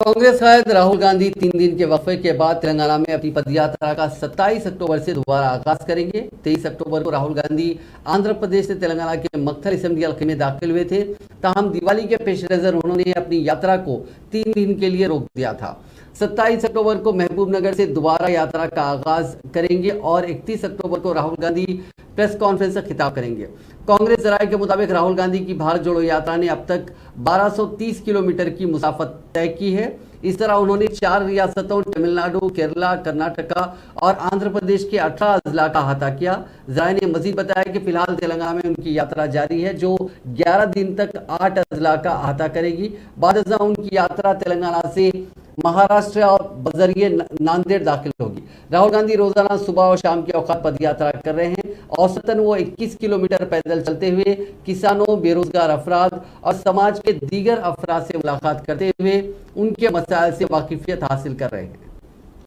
कांग्रेस कायद राहुल गांधी 3 दिन के वक्फे के बाद तेलंगाना में अपनी पदयात्रा का 27 अक्टूबर से दोबारा आगाज करेंगे। 23 अक्टूबर को राहुल गांधी आंध्र प्रदेश से तेलंगाना के मक्थल असेंबली हल्के में दाखिल हुए थे। ताहम दिवाली के पेश नजर उन्होंने अपनी यात्रा को 3 दिन के लिए रोक दिया था। 27 अक्टूबर को महबूबनगर से दोबारा यात्रा का आगाज करेंगे और 31 अक्टूबर को राहुल गांधी प्रेस कॉन्फ्रेंस से खिताब करेंगे। कांग्रेस जराये के मुताबिक राहुल गांधी की भारत जोड़ो यात्रा ने अब तक 1230 किलोमीटर की मुसाफत तय की है। इस तरह उन्होंने 4 रियासतों तमिलनाडु, केरला, कर्नाटका और आंध्र प्रदेश के 18 अजला का अहाता किया। जराये ने मजीद बताया कि फिलहाल तेलंगाना में उनकी यात्रा जारी है, जो 11 दिन तक 8 अजला का अहाता करेगी। बाद उनकी यात्रा तेलंगाना से महाराष्ट्र और बजरिए नांदेड़ दाखिल होगी। राहुल गांधी रोजाना सुबह और शाम के औकात पद यात्रा कर रहे हैं। औसतन वो 21 किलोमीटर पैदल चलते हुए किसानों, बेरोजगार अफराद और समाज के दीगर अफराद से मुलाकात करते हुए उनके मसाइल से वाकिफियत हासिल कर रहे हैं।